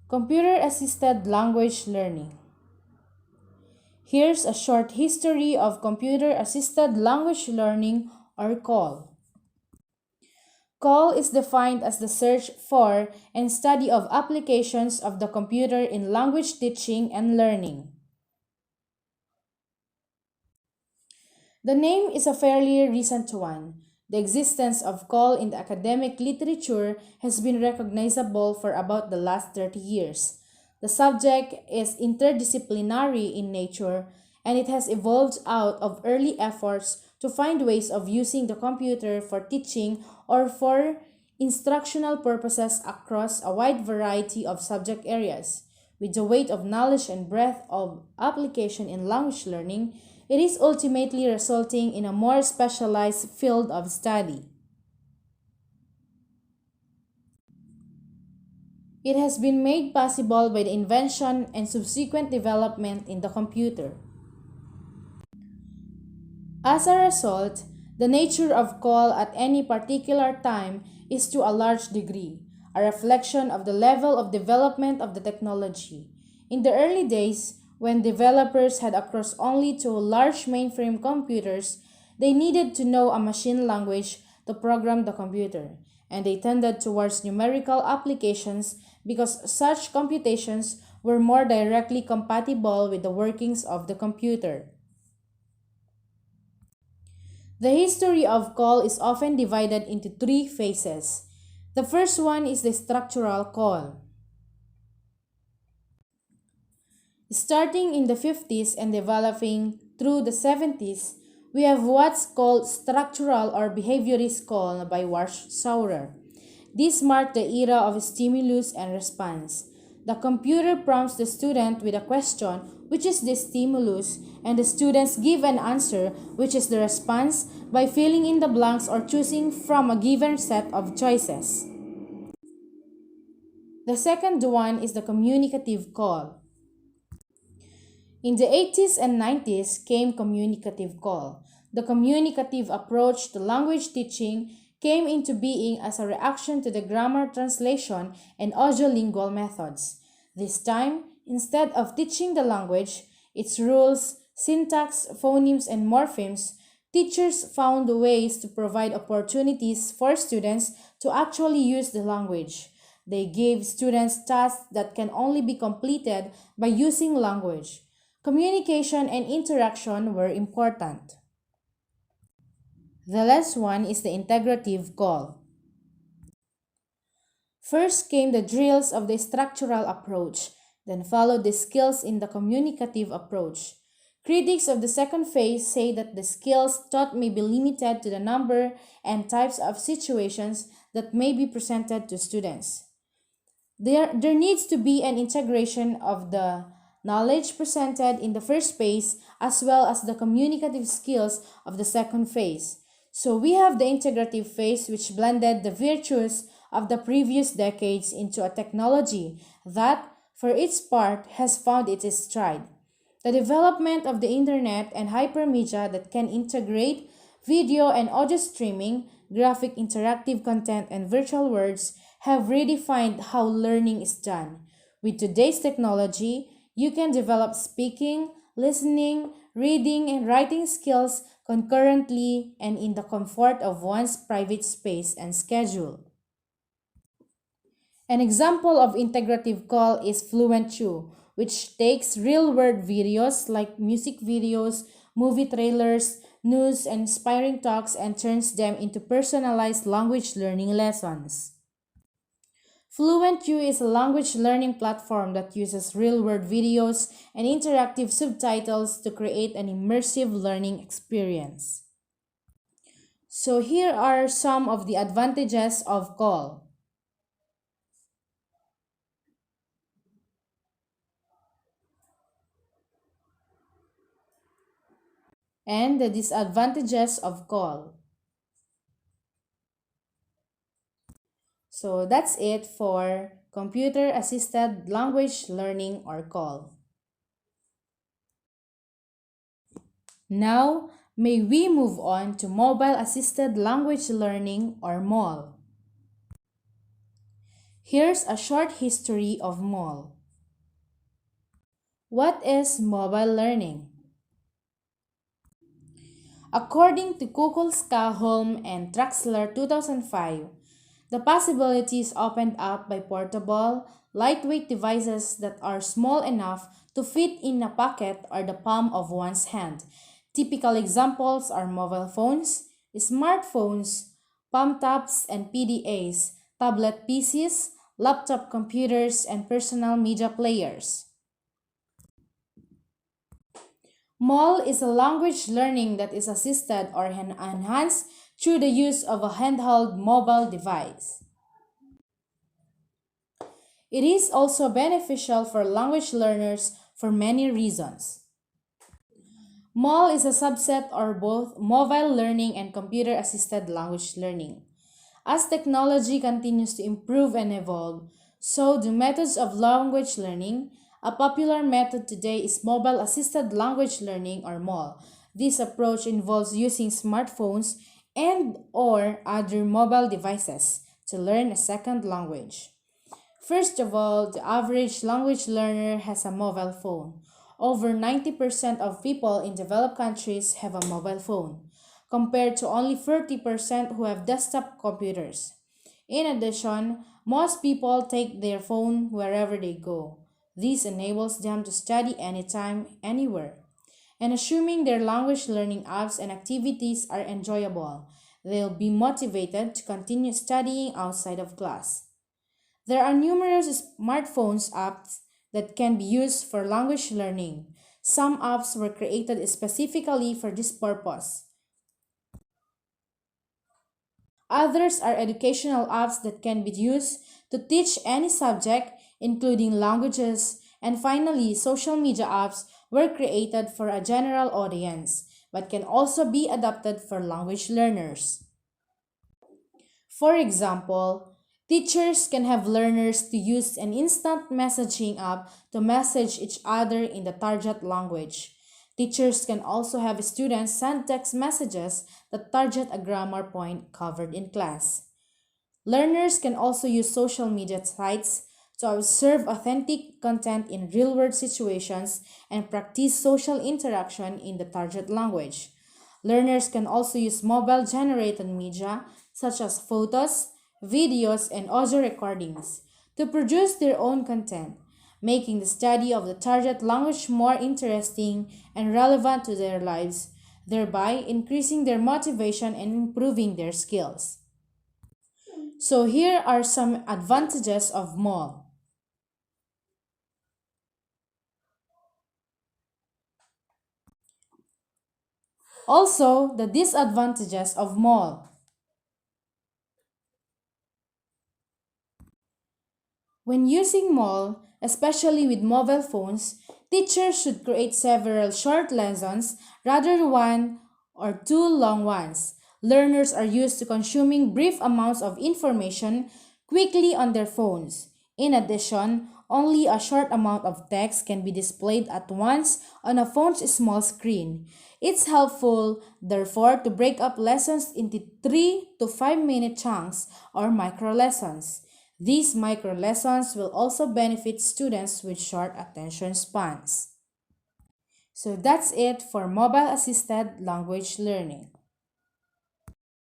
Computer-assisted language learning. Here's a short history of computer-assisted language learning, or CALL. CALL is defined as the search for and study of applications of the computer in language teaching and learning. The name is a fairly recent one. The existence of CALL in the academic literature has been recognizable for about the last 30 years. The subject is interdisciplinary in nature, and it has evolved out of early efforts to find ways of using the computer for teaching or for instructional purposes across a wide variety of subject areas. With the weight of knowledge and breadth of application in language learning, it is ultimately resulting in a more specialized field of study. It has been made possible by the invention and subsequent development in the computer. As a result, the nature of CALL at any particular time is to a large degree a reflection of the level of development of the technology. In the early days, when developers had access only to large mainframe computers, they needed to know a machine language to program the computer, and they tended towards numerical applications because such computations were more directly compatible with the workings of the computer. The history of CALL is often divided into three phases. The first one is the structural CALL. Starting in the 50s and developing through the 70s, we have what's called structural or behaviorist CALL by Warshauer. This marked the era of stimulus and response. The computer prompts the student with a question, which is the stimulus, and the students give an answer, which is the response, by filling in the blanks or choosing from a given set of choices. The second one is the communicative CALL. In the 80s and 90s came communicative CALL. The communicative approach to language teaching came into being as a reaction to the grammar translation and audiolingual methods. This time, instead of teaching the language, its rules, syntax, phonemes, and morphemes, teachers found ways to provide opportunities for students to actually use the language. They gave students tasks that can only be completed by using language. Communication and interaction were important. The last one is the integrative CALL. First came the drills of the structural approach, then followed the skills in the communicative approach. Critics of the second phase say that the skills taught may be limited to the number and types of situations that may be presented to students. There needs to be an integration of the knowledge presented in the first phase as well as the communicative skills of the second phase. So we have the integrative phase, which blended the virtues of the previous decades into a technology that, for its part, has found its stride. The development of the internet and hypermedia that can integrate video and audio streaming, graphic interactive content, and virtual worlds have redefined how learning is done. With today's technology, you can develop speaking, listening, reading, and writing skills concurrently and in the comfort of one's private space and schedule. An example of integrative CALL is FluentU, which takes real-world videos like music videos, movie trailers, news, and inspiring talks and turns them into personalized language learning lessons. FluentU is a language learning platform that uses real-world videos and interactive subtitles to create an immersive learning experience. So here are some of the advantages of CALL. And the disadvantages of CALL. So that's it for computer-assisted language learning, or CALL. Now, may we move on to mobile-assisted language learning, or MAL. Here's a short history of MOL. What is mobile learning? According to Kukulska, Holm, and Traxler 2005, the possibilities opened up by portable, lightweight devices that are small enough to fit in a pocket or the palm of one's hand. Typical examples are mobile phones, smartphones, palm tops and PDAs, tablet PCs, laptop computers, and personal media players. MOL is a language learning that is assisted or enhanced through the use of a handheld mobile device. It is also beneficial for language learners for many reasons. MOL is a subset of both mobile learning and computer-assisted language learning. As technology continues to improve and evolve, so do methods of language learning. A popular method today is mobile-assisted language learning or MOL. This approach involves using smartphones and/or other mobile devices to learn a second language. First of all, the average language learner has a mobile phone. Over 90% of people in developed countries have a mobile phone, compared to only 30% who have desktop computers. In addition, most people take their phone wherever they go. This enables them to study anytime, anywhere. And assuming their language learning apps and activities are enjoyable, they'll be motivated to continue studying outside of class. There are numerous smartphones apps that can be used for language learning. Some apps were created specifically for this purpose. Others are educational apps that can be used to teach any subject, including languages. And finally, social media apps were created for a general audience, but can also be adapted for language learners. For example, teachers can have learners to use an instant messaging app to message each other in the target language. Teachers can also have students send text messages that target a grammar point covered in class. Learners can also use social media sites to observe authentic content in real-world situations and practice social interaction in the target language. Learners can also use mobile-generated media such as photos, videos, and audio recordings to produce their own content, making the study of the target language more interesting and relevant to their lives, thereby increasing their motivation and improving their skills. So here are some advantages of MOL. Also, the disadvantages of MOL. When using MOL, especially with mobile phones, teachers should create several short lessons rather than one or two long ones. Learners are used to consuming brief amounts of information quickly on their phones. In addition, only a short amount of text can be displayed at once on a phone's small screen. It's helpful, therefore, to break up lessons into 3 to 5 minute chunks or micro lessons. These micro lessons will also benefit students with short attention spans. So that's it for mobile assisted language learning.